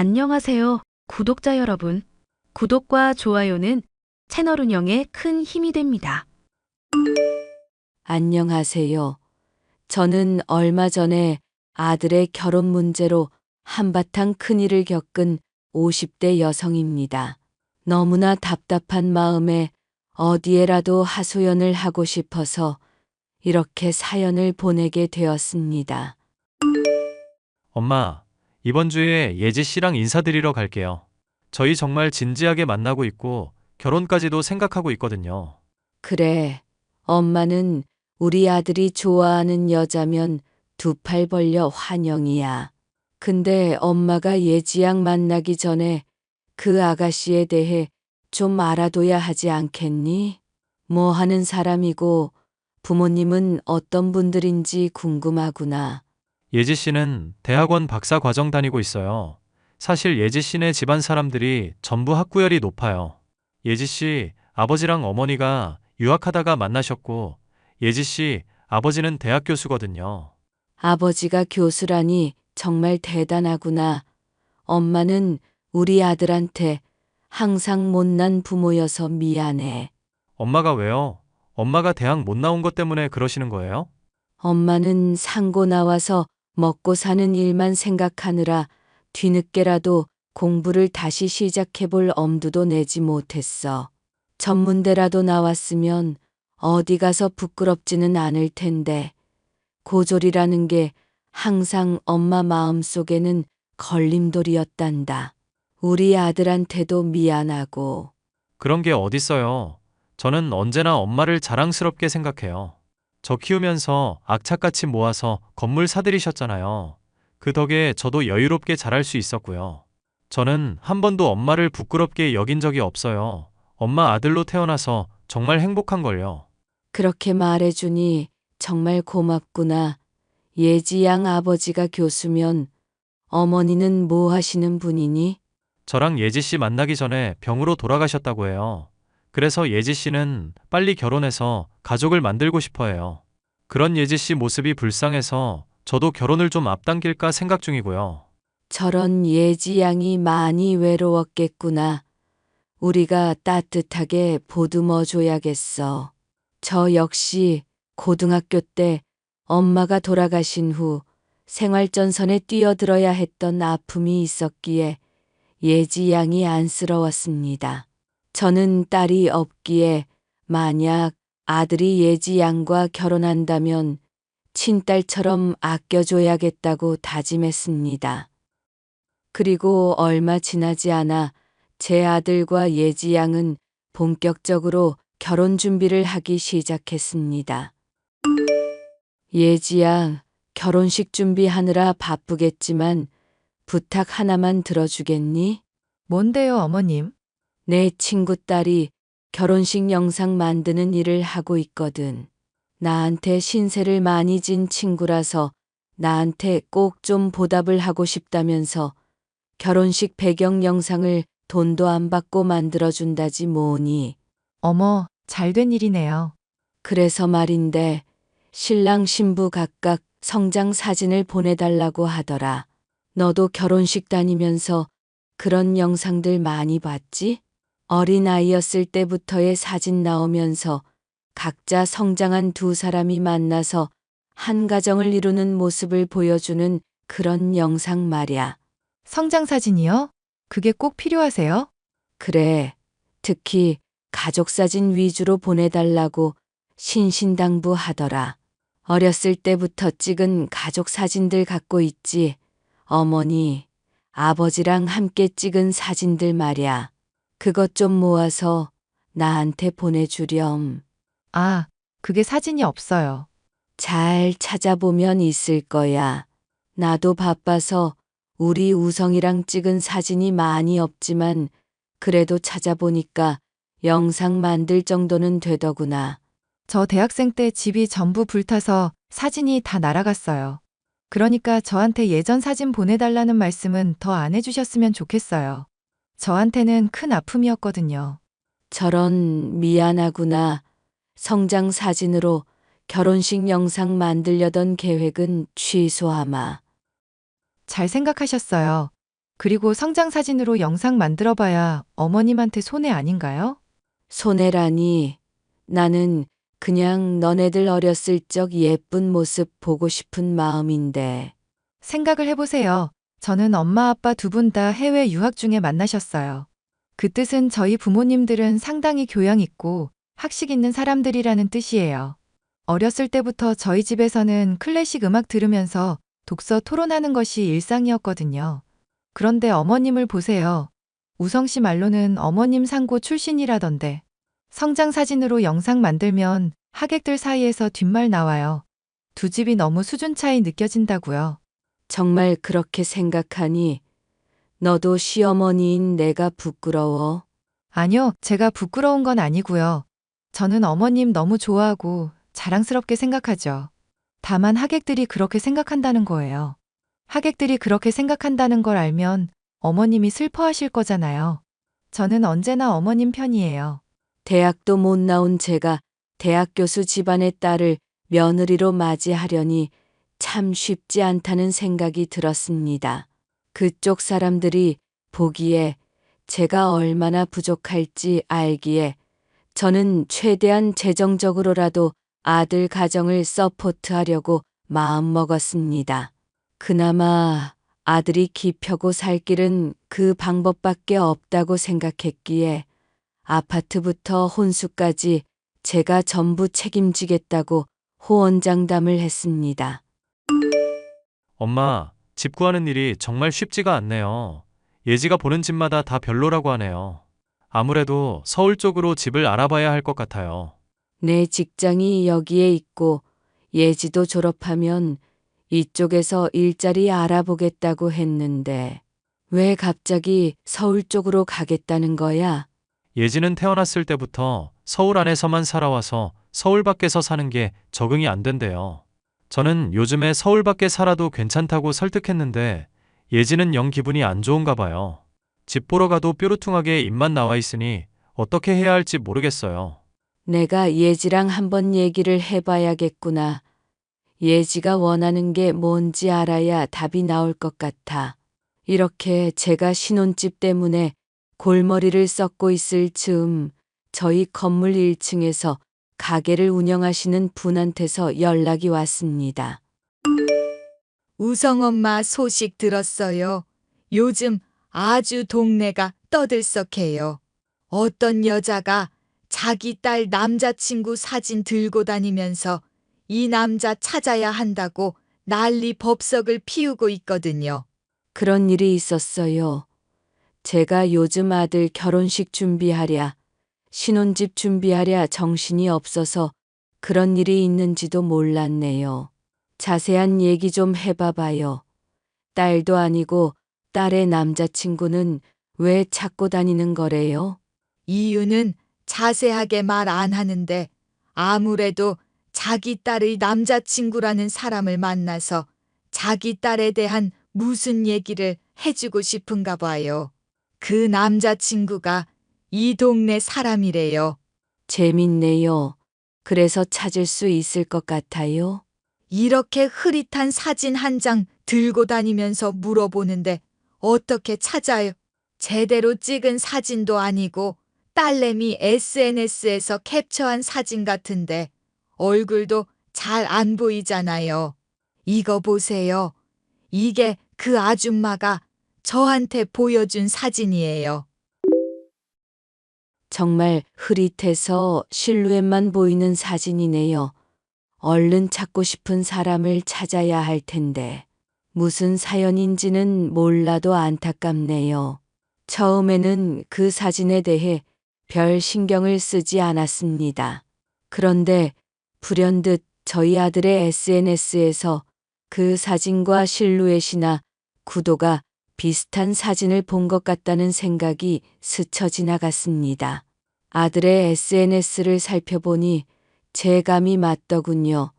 안녕하세요, 구독자 여러분. 구독과 좋아요는 채널 운영에 큰 힘이 됩니다. 안녕하세요. 저는 얼마 전에 아들의 결혼 문제로 한바탕 큰일을 겪은 50대 여성입니다. 너무나 답답한 마음에 어디에라도 하소연을 하고 싶어서 이렇게 사연을 보내게 되었습니다. 엄마, 이번 주에 예지 씨랑 인사드리러 갈게요. 저희 정말 진지하게 만나고 있고 결혼까지도 생각하고 있거든요. 그래, 엄마는 우리 아들이 좋아하는 여자면 두 팔 벌려 환영이야. 근데 엄마가 예지양 만나기 전에 그 아가씨에 대해 좀 알아둬야 하지 않겠니? 뭐 하는 사람이고 부모님은 어떤 분들인지 궁금하구나. 예지 씨는 대학원 박사 과정 다니고 있어요. 사실 예지 씨네 집안 사람들이 전부 학구열이 높아요. 예지 씨 아버지랑 어머니가 유학하다가 만나셨고 예지 씨 아버지는 대학 교수거든요. 아버지가 교수라니 정말 대단하구나. 엄마는 우리 아들한테 항상 못난 부모여서 미안해. 엄마가 왜요? 엄마가 대학 못 나온 것 때문에 그러시는 거예요? 엄마는 상고 나와서 먹고 사는 일만 생각하느라 뒤늦게라도 공부를 다시 시작해 볼 엄두도 내지 못했어. 전문대라도 나왔으면 어디 가서 부끄럽지는 않을 텐데 고졸이라는 게 항상 엄마 마음속에는 걸림돌이었단다. 우리 아들한테도 미안하고. 그런 게 어딨어요. 저는 언제나 엄마를 자랑스럽게 생각해요. 저 키우면서 악착같이 모아서 건물 사들이셨잖아요. 그 덕에 저도 여유롭게 자랄 수 있었고요. 저는 한 번도 엄마를 부끄럽게 여긴 적이 없어요. 엄마 아들로 태어나서 정말 행복한걸요. 그렇게 말해주니 정말 고맙구나. 예지양 아버지가 교수면 어머니는 뭐 하시는 분이니? 저랑 예지 씨 만나기 전에 병으로 돌아가셨다고 해요. 그래서 예지 씨는 빨리 결혼해서 가족을 만들고 싶어 해요. 그런 예지 씨 모습이 불쌍해서 저도 결혼을 좀 앞당길까 생각 중이고요. 저런 예지양이 많이 외로웠겠구나. 우리가 따뜻하게 보듬어 줘야겠어. 저 역시 고등학교 때 엄마가 돌아가신 후 생활전선에 뛰어들어야 했던 아픔이 있었기에 예지양이 안쓰러웠습니다. 저는 딸이 없기에 만약 아들이 예지양과 결혼한다면 친딸처럼 아껴줘야겠다고 다짐했습니다. 그리고 얼마 지나지 않아 제 아들과 예지양은 본격적으로 결혼 준비를 하기 시작했습니다. 예지양, 결혼식 준비하느라 바쁘겠지만 부탁 하나만 들어주겠니? 뭔데요, 어머님? 내 친구 딸이 결혼식 영상 만드는 일을 하고 있거든. 나한테 신세를 많이 진 친구라서 나한테 꼭 좀 보답을 하고 싶다면서 결혼식 배경 영상을 돈도 안 받고 만들어준다지 뭐니. 어머, 잘된 일이네요. 그래서 말인데 신랑 신부 각각 성장 사진을 보내달라고 하더라. 너도 결혼식 다니면서 그런 영상들 많이 봤지? 어린아이였을 때부터의 사진 나오면서 각자 성장한 두 사람이 만나서 한 가정을 이루는 모습을 보여주는 그런 영상 말야. 성장사진이요? 그게 꼭 필요하세요? 그래. 특히 가족 사진 위주로 보내달라고 신신당부하더라. 어렸을 때부터 찍은 가족 사진들 갖고 있지. 어머니, 아버지랑 함께 찍은 사진들 말야. 그것 좀 모아서 나한테 보내주렴. 아, 그게 사진이 없어요. 잘 찾아보면 있을 거야. 나도 바빠서 우리 우성이랑 찍은 사진이 많이 없지만 그래도 찾아보니까 영상 만들 정도는 되더구나. 저 대학생 때 집이 전부 불타서 사진이 다 날아갔어요. 그러니까 저한테 예전 사진 보내달라는 말씀은 더 안 해주셨으면 좋겠어요. 저한테는 큰 아픔이었거든요. 저런 미안하구나. 성장 사진으로 결혼식 영상 만들려던 계획은 취소하마. 잘 생각하셨어요. 그리고 성장 사진으로 영상 만들어봐야 어머님한테 손해 아닌가요? 손해라니. 나는 그냥 너네들 어렸을 적 예쁜 모습 보고 싶은 마음인데. 생각을 해보세요. 저는 엄마 아빠 두 분 다 해외 유학 중에 만나셨어요. 그 뜻은 저희 부모님들은 상당히 교양 있고 학식 있는 사람들이라는 뜻이에요. 어렸을 때부터 저희 집에서는 클래식 음악 들으면서 독서 토론하는 것이 일상이었거든요. 그런데 어머님을 보세요. 우성 씨 말로는 어머님 상고 출신이라던데. 성장 사진으로 영상 만들면 하객들 사이에서 뒷말 나와요. 두 집이 너무 수준 차이 느껴진다고요. 정말 그렇게 생각하니 너도 시어머니인 내가 부끄러워. 아니요, 제가 부끄러운 건 아니고요. 저는 어머님 너무 좋아하고 자랑스럽게 생각하죠. 다만 하객들이 그렇게 생각한다는 거예요. 하객들이 그렇게 생각한다는 걸 알면 어머님이 슬퍼하실 거잖아요. 저는 언제나 어머님 편이에요. 대학도 못 나온 제가 대학 교수 집안의 딸을 며느리로 맞이하려니 참 쉽지 않다는 생각이 들었습니다. 그쪽 사람들이 보기에 제가 얼마나 부족할지 알기에 저는 최대한 재정적으로라도 아들 가정을 서포트하려고 마음먹었습니다. 그나마 아들이 기펴고 살 길은 그 방법밖에 없다고 생각했기에 아파트부터 혼수까지 제가 전부 책임지겠다고 호언장담을 했습니다. 엄마, 집 구하는 일이 정말 쉽지가 않네요. 예지가 보는 집마다 다 별로라고 하네요. 아무래도 서울 쪽으로 집을 알아봐야 할 것 같아요. 내 직장이 여기에 있고 예지도 졸업하면 이쪽에서 일자리 알아보겠다고 했는데 왜 갑자기 서울 쪽으로 가겠다는 거야? 예지는 태어났을 때부터 서울 안에서만 살아와서 서울 밖에서 사는 게 적응이 안 된대요. 저는 요즘에 서울 밖에 살아도 괜찮다고 설득했는데 예지는 영 기분이 안 좋은가 봐요. 집 보러 가도 뾰루퉁하게 입만 나와 있으니 어떻게 해야 할지 모르겠어요. 내가 예지랑 한번 얘기를 해봐야겠구나. 예지가 원하는 게 뭔지 알아야 답이 나올 것 같아. 이렇게 제가 신혼집 때문에 골머리를 썩고 있을 즈음 저희 건물 1층에서 가게를 운영하시는 분한테서 연락이 왔습니다. 우성 엄마 소식 들었어요. 요즘 아주 동네가 떠들썩해요. 어떤 여자가 자기 딸 남자친구 사진 들고 다니면서 이 남자 찾아야 한다고 난리 법석을 피우고 있거든요. 그런 일이 있었어요. 제가 요즘 아들 결혼식 준비하랴, 신혼집 준비하랴 정신이 없어서 그런 일이 있는지도 몰랐네요. 자세한 얘기 좀 해봐봐요. 딸도 아니고 딸의 남자친구는 왜 찾고 다니는 거래요? 이유는 자세하게 말 안 하는데 아무래도 자기 딸의 남자친구라는 사람을 만나서 자기 딸에 대한 무슨 얘기를 해주고 싶은가 봐요. 그 남자친구가 이 동네 사람이래요. 재밌네요. 그래서 찾을 수 있을 것 같아요. 이렇게 흐릿한 사진 한 장 들고 다니면서 물어보는데 어떻게 찾아요? 제대로 찍은 사진도 아니고 딸내미 SNS에서 캡처한 사진 같은데 얼굴도 잘 안 보이잖아요. 이거 보세요. 이게 그 아줌마가 저한테 보여준 사진이에요. 정말 흐릿해서 실루엣만 보이는 사진이네요. 얼른 찾고 싶은 사람을 찾아야 할 텐데 무슨 사연인지는 몰라도 안타깝네요. 처음에는 그 사진에 대해 별 신경을 쓰지 않았습니다. 그런데 불현듯 저희 아들의 SNS에서 그 사진과 실루엣이나 구도가 비슷한 사진을 본 것 같다는 생각이 스쳐 지나갔습니다. 아들의 SNS를 살펴보니 제 감이 맞더군요.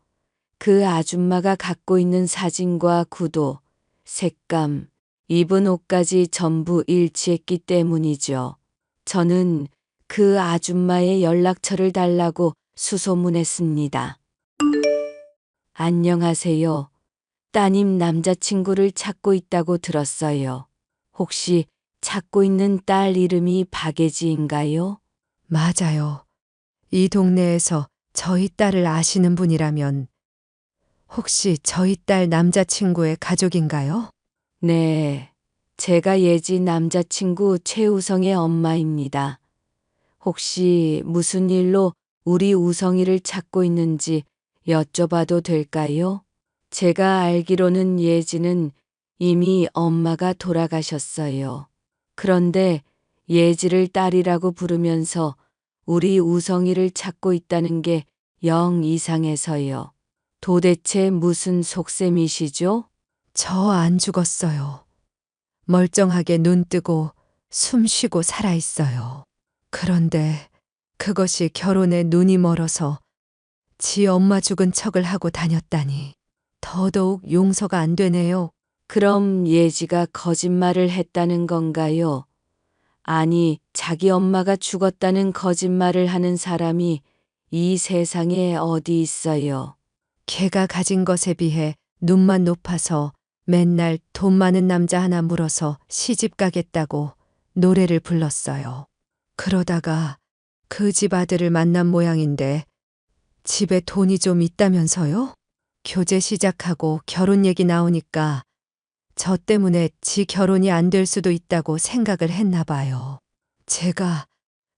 그 아줌마가 갖고 있는 사진과 구도, 색감, 입은 옷까지 전부 일치했기 때문이죠. 저는 그 아줌마의 연락처를 달라고 수소문했습니다. 안녕하세요. 따님 남자친구를 찾고 있다고 들었어요. 혹시 찾고 있는 딸 이름이 박예지인가요? 맞아요. 이 동네에서 저희 딸을 아시는 분이라면 혹시 저희 딸 남자친구의 가족인가요? 네, 제가 예지 남자친구 최우성의 엄마입니다. 혹시 무슨 일로 우리 우성이를 찾고 있는지 여쭤봐도 될까요? 제가 알기로는 예지는 이미 엄마가 돌아가셨어요. 그런데 예지를 딸이라고 부르면서 우리 우성이를 찾고 있다는 게 영 이상해서요. 도대체 무슨 속셈이시죠? 저 안 죽었어요. 멀쩡하게 눈 뜨고 숨 쉬고 살아 있어요. 그런데 그것이 결혼에 눈이 멀어서 지 엄마 죽은 척을 하고 다녔다니 더더욱 용서가 안 되네요. 그럼 예지가 거짓말을 했다는 건가요? 아니, 자기 엄마가 죽었다는 거짓말을 하는 사람이 이 세상에 어디 있어요? 걔가 가진 것에 비해 눈만 높아서 맨날 돈 많은 남자 하나 물어서 시집 가겠다고 노래를 불렀어요. 그러다가 그 집 아들을 만난 모양인데 집에 돈이 좀 있다면서요? 교제 시작하고 결혼 얘기 나오니까 저 때문에 지 결혼이 안 될 수도 있다고 생각을 했나 봐요. 제가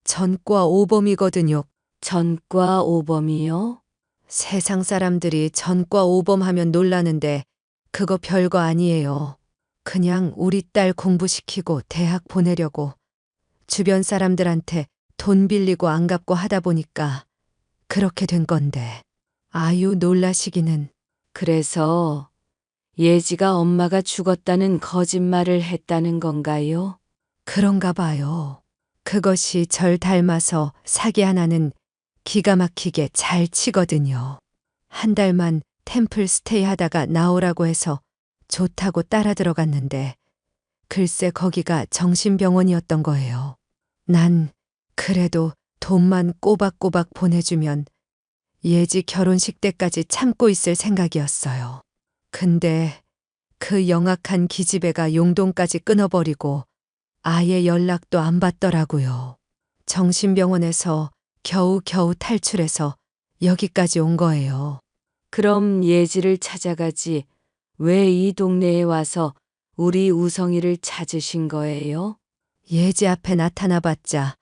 전과 오범이거든요. 전과 오범이요? 세상 사람들이 전과 오범하면 놀라는데 그거 별거 아니에요. 그냥 우리 딸 공부시키고 대학 보내려고 주변 사람들한테 돈 빌리고 안 갚고 하다 보니까 그렇게 된 건데. 아유 놀라시기는. 그래서 예지가 엄마가 죽었다는 거짓말을 했다는 건가요? 그런가 봐요. 그것이 절 닮아서 사기 하나는 기가 막히게 잘 치거든요. 한 달만 템플 스테이 하다가 나오라고 해서 좋다고 따라 들어갔는데 글쎄 거기가 정신병원이었던 거예요. 난 그래도 돈만 꼬박꼬박 보내주면 예지 결혼식 때까지 참고 있을 생각이었어요. 근데 그 영악한 기집애가 용돈까지 끊어버리고 아예 연락도 안 받더라고요. 정신병원에서 겨우겨우 탈출해서 여기까지 온 거예요. 그럼 예지를 찾아가지 왜 이 동네에 와서 우리 우성이를 찾으신 거예요? 예지 앞에 나타나봤자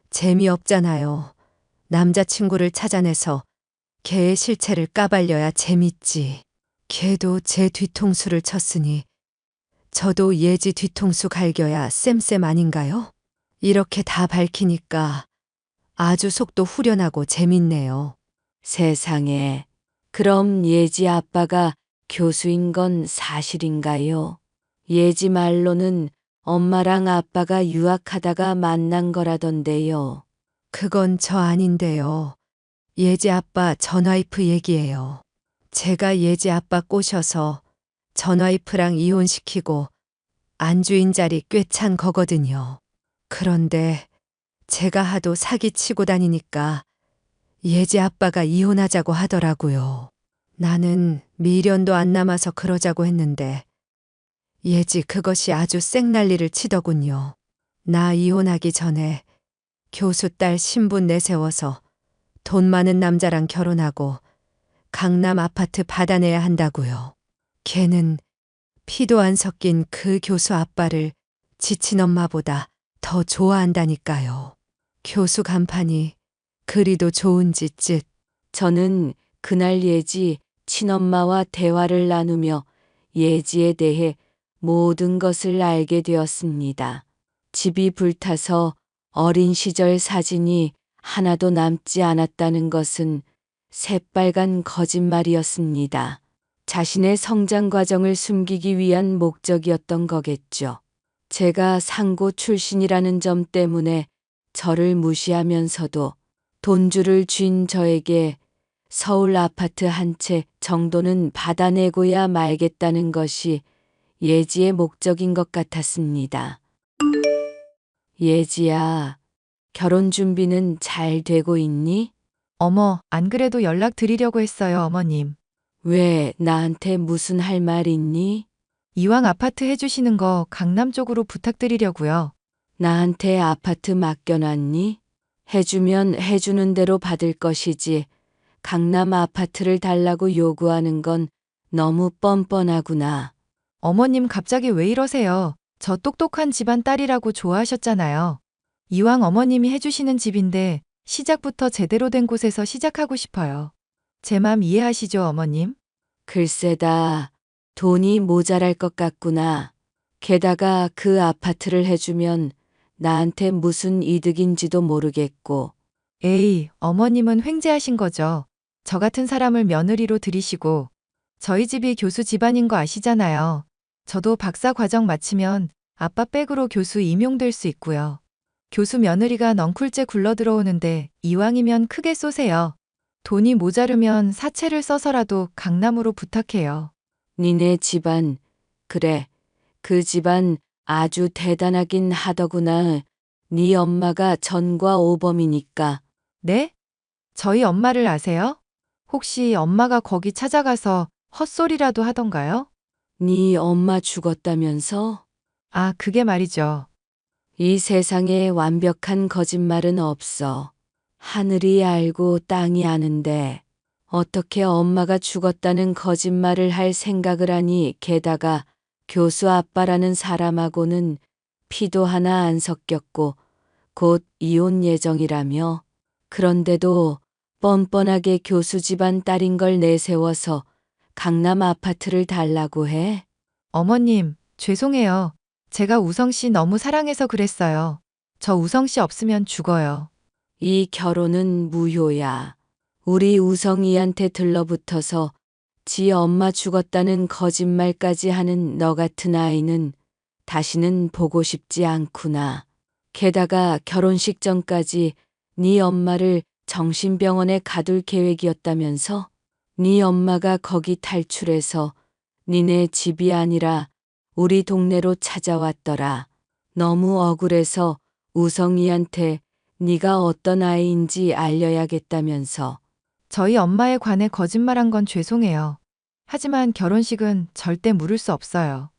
재미없잖아요. 남자친구를 찾아내서 걔의 실체를 까발려야 재밌지. 걔도 제 뒤통수를 쳤으니 저도 예지 뒤통수 갈겨야 쌤쌤 아닌가요? 이렇게 다 밝히니까 아주 속도 후련하고 재밌네요. 세상에. 그럼 예지 아빠가 교수인 건 사실인가요? 예지 말로는 엄마랑 아빠가 유학하다가 만난 거라던데요. 그건 저 아닌데요. 예지 아빠 전와이프 얘기예요. 제가 예지 아빠 꼬셔서 전와이프랑 이혼시키고 안주인 자리 꿰찬 거거든요. 그런데 제가 하도 사기치고 다니니까 예지 아빠가 이혼하자고 하더라고요. 나는 미련도 안 남아서 그러자고 했는데 예지 그것이 아주 쌩난리를 치더군요. 나 이혼하기 전에 교수 딸 신분 내세워서 돈 많은 남자랑 결혼하고 강남 아파트 받아내야 한다고요. 걔는 피도 안 섞인 그 교수 아빠를 지친 엄마보다 더 좋아한다니까요. 교수 간판이 그리도 좋은지 쯧. 저는 그날 예지 친엄마와 대화를 나누며 예지에 대해 모든 것을 알게 되었습니다. 집이 불타서 어린 시절 사진이 하나도 남지 않았다는 것은 새빨간 거짓말이었습니다. 자신의 성장 과정을 숨기기 위한 목적이었던 거겠죠. 제가 상고 출신이라는 점 때문에 저를 무시하면서도 돈줄을 쥔 저에게 서울 아파트 한 채 정도는 받아내고야 말겠다는 것이 예지의 목적인 것 같았습니다. 예지야, 결혼 준비는 잘 되고 있니? 어머, 안 그래도 연락 드리려고 했어요, 어머님. 왜 나한테 무슨 할 말 있니? 이왕 아파트 해주시는 거 강남 쪽으로 부탁드리려고요. 나한테 아파트 맡겨놨니? 해주면 해주는 대로 받을 것이지. 강남 아파트를 달라고 요구하는 건 너무 뻔뻔하구나. 어머님 갑자기 왜 이러세요? 저 똑똑한 집안 딸이라고 좋아하셨잖아요. 이왕 어머님이 해주시는 집인데 시작부터 제대로 된 곳에서 시작하고 싶어요. 제 맘 이해하시죠, 어머님? 글쎄다. 돈이 모자랄 것 같구나. 게다가 그 아파트를 해주면 나한테 무슨 이득인지도 모르겠고. 에이, 어머님은 횡재하신 거죠. 저 같은 사람을 며느리로 들이시고 저희 집이 교수 집안인 거 아시잖아요. 저도 박사 과정 마치면 아빠 백으로 교수 임용될 수 있고요. 교수 며느리가 넝쿨째 굴러 들어오는데 이왕이면 크게 쏘세요. 돈이 모자르면 사채를 써서라도 강남으로 부탁해요. 니네 집안, 그래, 그 집안 아주 대단하긴 하더구나. 네 엄마가 전과 오범이니까. 네? 저희 엄마를 아세요? 혹시 엄마가 거기 찾아가서 헛소리라도 하던가요? 네 엄마 죽었다면서? 아, 그게 말이죠. 이 세상에 완벽한 거짓말은 없어. 하늘이 알고 땅이 아는데 어떻게 엄마가 죽었다는 거짓말을 할 생각을 하니. 게다가 교수 아빠라는 사람하고는 피도 하나 안 섞였고 곧 이혼 예정이라며. 그런데도 뻔뻔하게 교수 집안 딸인 걸 내세워서 강남 아파트를 달라고 해? 어머님, 죄송해요. 제가 우성 씨 너무 사랑해서 그랬어요. 저 우성 씨 없으면 죽어요. 이 결혼은 무효야. 우리 우성이한테 들러붙어서 지 엄마 죽었다는 거짓말까지 하는 너 같은 아이는 다시는 보고 싶지 않구나. 게다가 결혼식 전까지 네 엄마를 정신병원에 가둘 계획이었다면서? 네 엄마가 거기 탈출해서 니네 집이 아니라 우리 동네로 찾아왔더라. 너무 억울해서 우성이한테 네가 어떤 아이인지 알려야겠다면서. 저희 엄마에 관해 거짓말한 건 죄송해요. 하지만 결혼식은 절대 무를 수 없어요.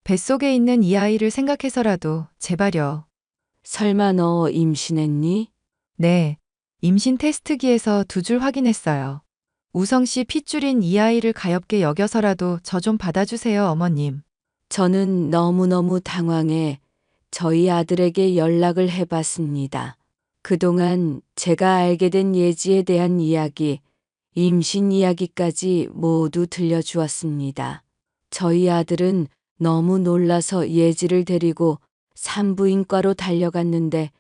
뱃속에 있는 이 아이를 생각해서라도 제발요. 설마 너 임신했니? 네. 임신 테스트기에서 2줄 확인했어요. 우성 씨 핏줄인 이 아이를 가엾게 여겨서라도 저 좀 받아주세요, 어머님. 저는 너무너무 당황해 저희 아들에게 연락을 해봤습니다. 그동안 제가 알게 된 예지에 대한 이야기, 임신 이야기까지 모두 들려주었습니다. 저희 아들은 너무 놀라서 예지를 데리고 산부인과로 달려갔는데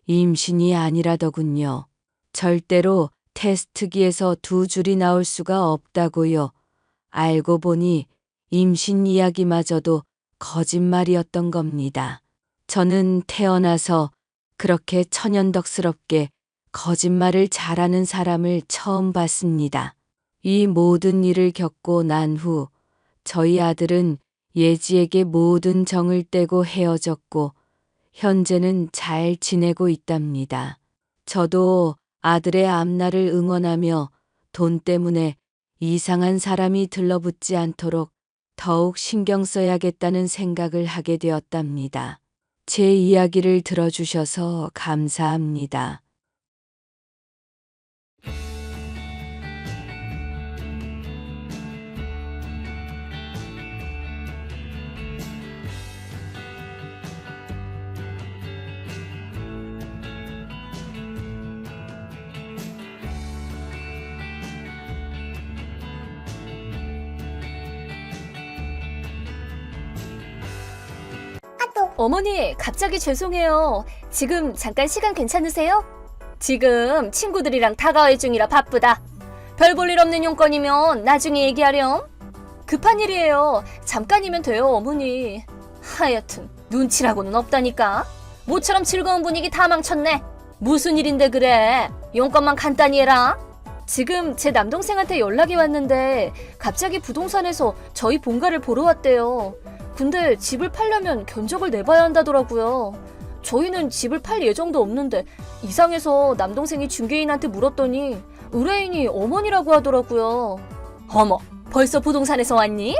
임신이 아니라더군요. 절대로 테스트기에서 2줄이 나올 수가 없다고요. 알고 보니 임신 이야기마저도 거짓말이었던 겁니다. 저는 태어나서 그렇게 천연덕스럽게 거짓말을 잘하는 사람을 처음 봤습니다. 이 모든 일을 겪고 난 후 저희 아들은 예지에게 모든 정을 떼고 헤어졌고 현재는 잘 지내고 있답니다. 저도 아들의 앞날을 응원하며 돈 때문에 이상한 사람이 들러붙지 않도록 더욱 신경 써야겠다는 생각을 하게 되었답니다. 제 이야기를 들어주셔서 감사합니다. 어머니, 갑자기 죄송해요. 지금 잠깐 시간 괜찮으세요? 지금 친구들이랑 다가올 중이라 바쁘다. 별 볼 일 없는 용건이면 나중에 얘기하렴. 급한 일이에요. 잠깐이면 돼요, 어머니. 하여튼 눈치라고는 없다니까. 모처럼 즐거운 분위기 다 망쳤네. 무슨 일인데 그래? 용건만 간단히 해라. 지금 제 남동생한테 연락이 왔는데 갑자기 부동산에서 저희 본가를 보러 왔대요. 근데 집을 팔려면 견적을 내봐야 한다더라고요. 저희는 집을 팔 예정도 없는데 이상해서 남동생이 중개인한테 물었더니 의뢰인이 어머니라고 하더라고요. 어머, 벌써 부동산에서 왔니?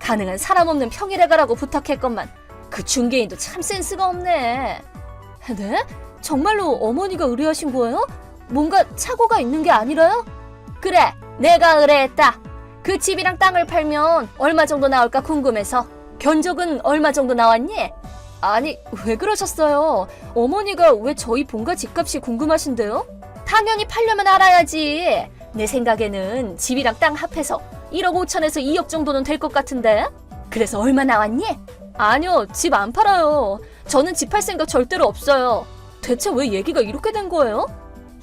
가능한 사람 없는 평일에 가라고 부탁했건만 그 중개인도 참 센스가 없네. 네? 정말로 어머니가 의뢰하신 거예요? 뭔가 착오가 있는 게 아니라요? 그래, 내가 의뢰했다. 그 집이랑 땅을 팔면 얼마 정도 나올까 궁금해서. 견적은 얼마 정도 나왔니? 아니, 왜 그러셨어요? 어머니가 왜 저희 본가 집값이 궁금하신데요? 당연히 팔려면 알아야지. 내 생각에는 집이랑 땅 합해서 1억 5천에서 2억 정도는 될 것 같은데? 그래서 얼마 나왔니? 아니요, 집 안 팔아요. 저는 집 팔 생각 절대로 없어요. 대체 왜 얘기가 이렇게 된 거예요?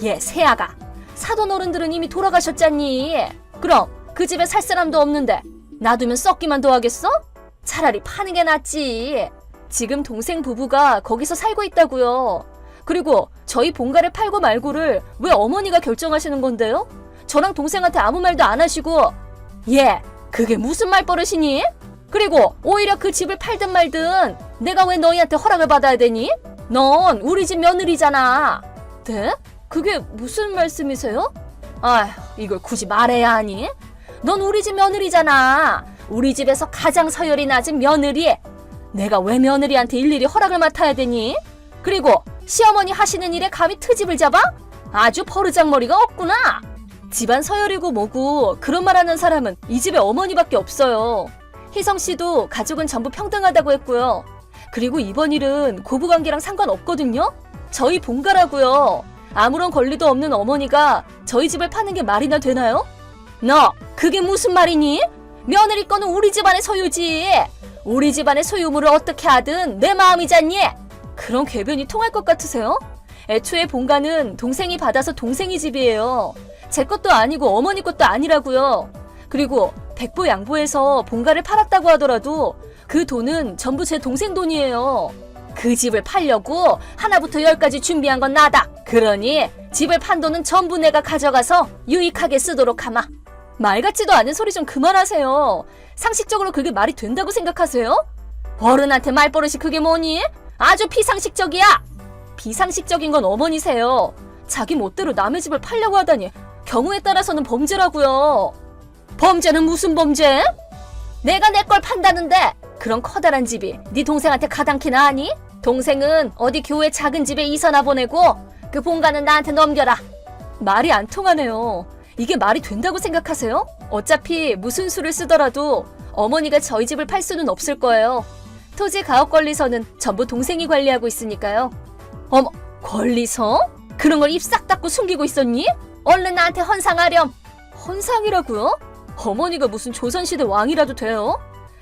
얘 새아가, 사돈 어른들은 이미 돌아가셨잖니. 그럼 그 집에 살 사람도 없는데 놔두면 썩기만 더 하겠어? 차라리 파는 게 낫지. 지금 동생 부부가 거기서 살고 있다고요. 그리고 저희 본가를 팔고 말고를 왜 어머니가 결정하시는 건데요? 저랑 동생한테 아무 말도 안 하시고. 얘, 그게 무슨 말버릇이니? 그리고 오히려 그 집을 팔든 말든 내가 왜 너희한테 허락을 받아야 되니? 넌 우리 집 며느리잖아. 네? 그게 무슨 말씀이세요? 아휴, 이걸 굳이 말해야 하니? 넌 우리 집 며느리잖아. 우리 집에서 가장 서열이 낮은 며느리. 내가 왜 며느리한테 일일이 허락을 맡아야 되니? 그리고 시어머니 하시는 일에 감히 트집을 잡아? 아주 버르장머리가 없구나. 집안 서열이고 뭐고 그런 말 하는 사람은 이 집의 어머니밖에 없어요. 희성 씨도 가족은 전부 평등하다고 했고요. 그리고 이번 일은 고부관계랑 상관없거든요. 저희 본가라고요. 아무런 권리도 없는 어머니가 저희 집을 파는 게 말이나 되나요? 너, 그게 무슨 말이니? 며느리 거는 우리 집안의 소유지. 우리 집안의 소유물을 어떻게 하든 내 마음이잖니. 그런 궤변이 통할 것 같으세요? 애초에 본가는 동생이 받아서 동생이 집이에요. 제 것도 아니고 어머니 것도 아니라고요. 그리고 백보 양보해서 본가를 팔았다고 하더라도 그 돈은 전부 제 동생 돈이에요. 그 집을 팔려고 하나부터 10까지 준비한 건 나다. 그러니 집을 판 돈은 전부 내가 가져가서 유익하게 쓰도록 하마. 말 같지도 않은 소리 좀 그만하세요. 상식적으로 그게 말이 된다고 생각하세요? 어른한테 말버릇이 그게 뭐니? 아주 비상식적이야. 비상식적인 건 어머니세요. 자기 멋대로 남의 집을 팔려고 하다니 경우에 따라서는 범죄라고요. 범죄는 무슨 범죄? 내가 내 걸 판다는데 그런 커다란 집이 네 동생한테 가당키나 하니? 동생은 어디 교회 작은 집에 이사나 보내고 그 본가는 나한테 넘겨라. 말이 안 통하네요. 이게 말이 된다고 생각하세요? 어차피 무슨 수를 쓰더라도 어머니가 저희 집을 팔 수는 없을 거예요. 토지 가업 권리서는 전부 동생이 관리하고 있으니까요. 어머, 권리서? 그런 걸 입 싹 닫고 숨기고 있었니? 얼른 나한테 헌상하렴. 헌상이라고요? 어머니가 무슨 조선시대 왕이라도 돼요?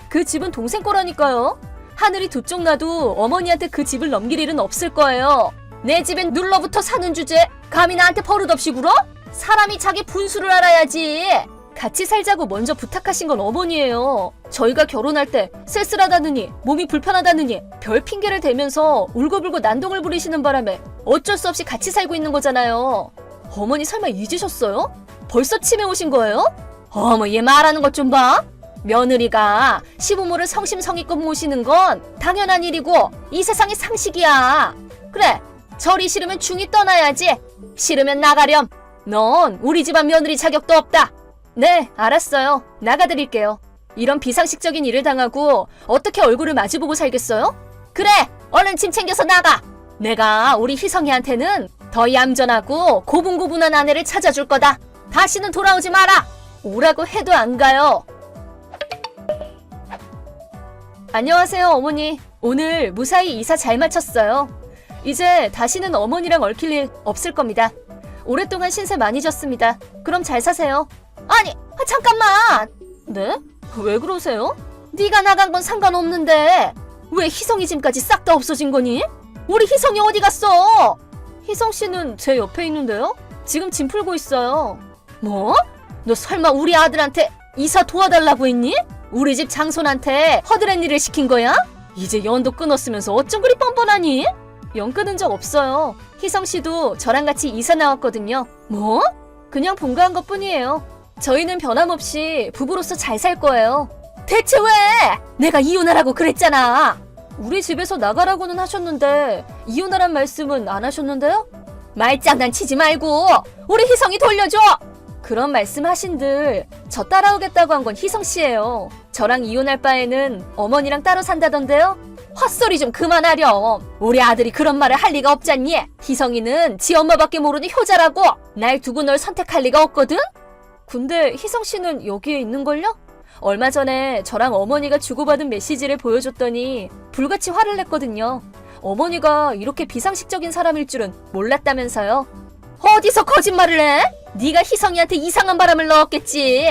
그 집은 동생 거라니까요. 하늘이 두 쪽 나도 어머니한테 그 집을 넘길 일은 없을 거예요. 내 집엔 눌러붙어 사는 주제 감히 나한테 버릇없이 굴어? 사람이 자기 분수를 알아야지. 같이 살자고 먼저 부탁하신 건 어머니예요. 저희가 결혼할 때 쓸쓸하다느니 몸이 불편하다느니 별 핑계를 대면서 울고불고 난동을 부리시는 바람에 어쩔 수 없이 같이 살고 있는 거잖아요. 어머니 설마 잊으셨어요? 벌써 치매 오신 거예요? 어머, 얘 말하는 것 좀 봐. 며느리가 시부모를 성심성의껏 모시는 건 당연한 일이고 이 세상의 상식이야. 그래, 절이 싫으면 중이 떠나야지. 싫으면 나가렴. 넌 우리 집안 며느리 자격도 없다. 네, 알았어요. 나가드릴게요. 이런 비상식적인 일을 당하고 어떻게 얼굴을 마주보고 살겠어요? 그래, 얼른 짐 챙겨서 나가. 내가 우리 희성이한테는 더 얌전하고 고분고분한 아내를 찾아줄 거다. 다시는 돌아오지 마라. 오라고 해도 안 가요. 안녕하세요, 어머니. 오늘 무사히 이사 잘 마쳤어요. 이제 다시는 어머니랑 얽힐 일 없을 겁니다. 오랫동안 신세 많이 졌습니다. 그럼 잘 사세요. 아니, 잠깐만. 네? 왜 그러세요? 네가 나간 건 상관없는데 왜 희성이 짐까지 싹 다 없어진 거니? 우리 희성이 어디 갔어? 희성 씨는 제 옆에 있는데요? 지금 짐 풀고 있어요. 뭐? 너 설마 우리 아들한테 이사 도와달라고 했니? 우리 집 장손한테 허드렛 일을 시킨 거야? 이제 연도 끊었으면서 어쩜 그리 뻔뻔하니? 연 끊은 적 없어요. 희성 씨도 저랑 같이 이사 나왔거든요. 뭐? 그냥 본가한 것뿐이에요. 저희는 변함없이 부부로서 잘 살 거예요. 대체 왜? 내가 이혼하라고 그랬잖아. 우리 집에서 나가라고는 하셨는데 이혼하란 말씀은 안 하셨는데요? 말장난 치지 말고 우리 희성이 돌려줘. 그런 말씀하신들 저 따라오겠다고 한 건 희성 씨예요. 저랑 이혼할 바에는 어머니랑 따로 산다던데요? 헛소리 좀 그만하렴. 우리 아들이 그런 말을 할 리가 없잖니. 희성이는 지 엄마밖에 모르는 효자라고. 날 두고 널 선택할 리가 없거든? 근데 희성 씨는 여기에 있는걸요? 얼마 전에 저랑 어머니가 주고받은 메시지를 보여줬더니 불같이 화를 냈거든요. 어머니가 이렇게 비상식적인 사람일 줄은 몰랐다면서요. 어디서 거짓말을 해? 네가 희성이한테 이상한 바람을 넣었겠지.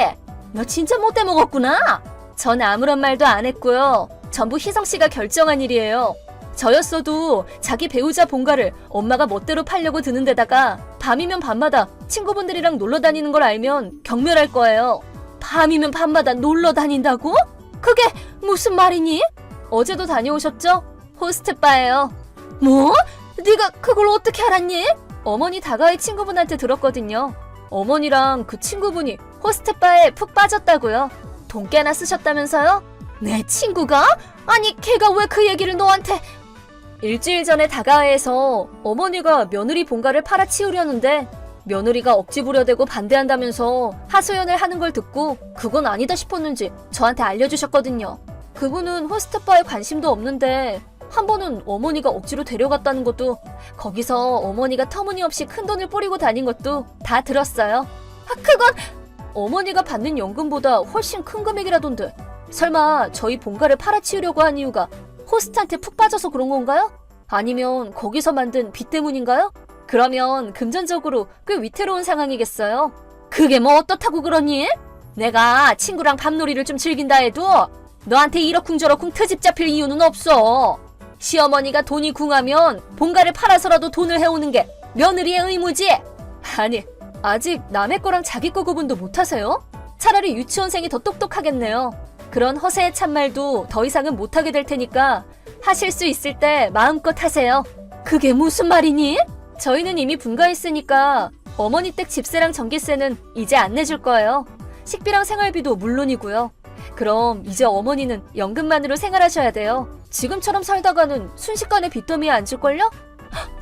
너 진짜 못돼 먹었구나. 전 아무런 말도 안 했고요. 전부 희성 씨가 결정한 일이에요. 저였어도 자기 배우자 본가를 엄마가 멋대로 팔려고 드는 데다가 밤이면 밤마다 친구분들이랑 놀러 다니는 걸 알면 경멸할 거예요. 밤이면 밤마다 놀러 다닌다고? 그게 무슨 말이니? 어제도 다녀오셨죠? 호스트바예요. 뭐? 네가 그걸 어떻게 알았니? 어머니 다가의 친구분한테 들었거든요. 어머니랑 그 친구분이 호스트바에 푹 빠졌다고요. 돈 꽤나 쓰셨다면서요? 내 친구가? 아니 걔가 왜 그 얘기를 너한테... 일주일 전에 다가회에서 어머니가 며느리 본가를 팔아치우려는데 며느리가 억지 부려대고 반대한다면서 하소연을 하는 걸 듣고 그건 아니다 싶었는지 저한테 알려주셨거든요. 그분은 호스트바에 관심도 없는데 한 번은 어머니가 억지로 데려갔다는 것도, 거기서 어머니가 터무니없이 큰돈을 뿌리고 다닌 것도 다 들었어요. 그건 어머니가 받는 연금보다 훨씬 큰 금액이라던데 설마 저희 본가를 팔아치우려고 한 이유가 호스트한테 푹 빠져서 그런 건가요? 아니면 거기서 만든 빚 때문인가요? 그러면 금전적으로 꽤 위태로운 상황이겠어요. 그게 뭐 어떻다고 그러니? 내가 친구랑 밤놀이를 좀 즐긴다 해도 너한테 이러쿵저러쿵 트집 잡힐 이유는 없어. 시어머니가 돈이 궁하면 본가를 팔아서라도 돈을 해오는 게 며느리의 의무지. 아니, 아직 남의 거랑 자기 거 구분도 못하세요? 차라리 유치원생이 더 똑똑하겠네요. 그런 허세의 참말도 더 이상은 못하게 될 테니까 하실 수 있을 때 마음껏 하세요. 그게 무슨 말이니? 저희는 이미 분가했으니까 어머니 댁 집세랑 전기세는 이제 안 내줄 거예요. 식비랑 생활비도 물론이고요. 그럼 이제 어머니는 연금만으로 생활하셔야 돼요. 지금처럼 살다가는 순식간에 빚더미에 앉을걸요?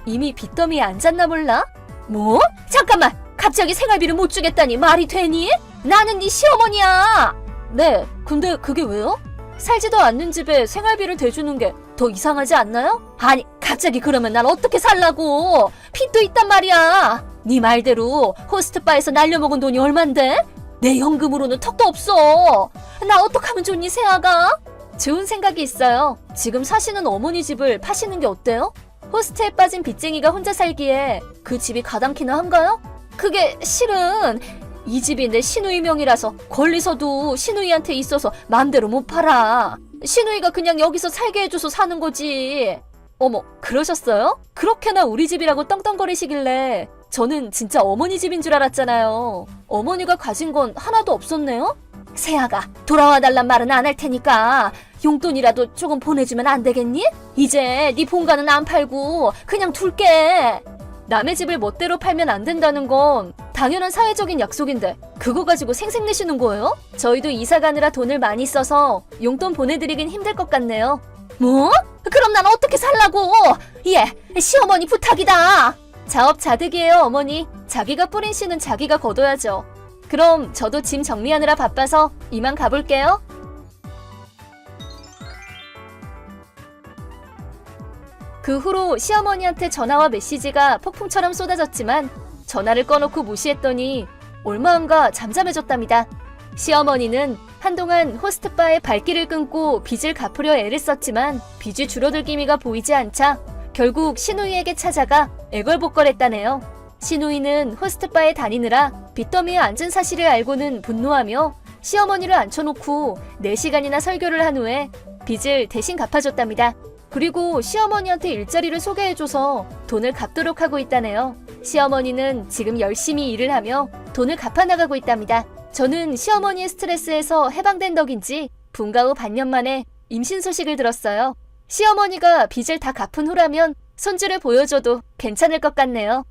이미 빚더미에 앉았나 몰라? 뭐? 잠깐만! 갑자기 생활비를 못 주겠다니 말이 되니? 나는 네 시어머니야! 네, 근데 그게 왜요? 살지도 않는 집에 생활비를 대주는 게 더 이상하지 않나요? 아니, 갑자기 그러면 난 어떻게 살라고! 빚도 있단 말이야! 네 말대로 호스트바에서 날려먹은 돈이 얼만데? 내 연금으로는 턱도 없어! 나 어떡하면 좋니, 세아가? 좋은 생각이 있어요. 지금 사시는 어머니 집을 파시는 게 어때요? 호스트에 빠진 빚쟁이가 혼자 살기에 그 집이 가당키나 한가요? 그게 실은 이 집이 내 시누이 명이라서 권리서도 시누이한테 있어서 마음대로 못 팔아. 시누이가 그냥 여기서 살게 해줘서 사는 거지. 어머, 그러셨어요? 그렇게나 우리 집이라고 떵떵거리시길래 저는 진짜 어머니 집인 줄 알았잖아요. 어머니가 가진 건 하나도 없었네요? 세아가 돌아와 달란 말은 안 할 테니까 용돈이라도 조금 보내주면 안 되겠니? 이제 네 본가는 안 팔고 그냥 둘게. 남의 집을 멋대로 팔면 안 된다는 건 당연한 사회적인 약속인데 그거 가지고 생색내시는 거예요? 저희도 이사 가느라 돈을 많이 써서 용돈 보내드리긴 힘들 것 같네요. 뭐? 그럼 난 어떻게 살라고? 예, 시어머니 부탁이다. 자업자득이에요, 어머니. 자기가 뿌린 씨는 자기가 거둬야죠. 그럼 저도 짐 정리하느라 바빠서 이만 가볼게요. 그 후로 시어머니한테 전화와 메시지가 폭풍처럼 쏟아졌지만 전화를 꺼놓고 무시했더니 얼마안가 잠잠해졌답니다. 시어머니는 한동안 호스트바의 발길을 끊고 빚을 갚으려 애를 썼지만 빚이 줄어들 기미가 보이지 않자 결국 시누이에게 찾아가 애걸복걸했다네요. 시누이는 호스트바에 다니느라 빚더미에 앉은 사실을 알고는 분노하며 시어머니를 앉혀놓고 4시간이나 설교를 한 후에 빚을 대신 갚아줬답니다. 그리고 시어머니한테 일자리를 소개해줘서 돈을 갚도록 하고 있다네요. 시어머니는 지금 열심히 일을 하며 돈을 갚아나가고 있답니다. 저는 시어머니의 스트레스에서 해방된 덕인지 분가 후 반년 만에 임신 소식을 들었어요. 시어머니가 빚을 다 갚은 후라면 손주를 보여줘도 괜찮을 것 같네요.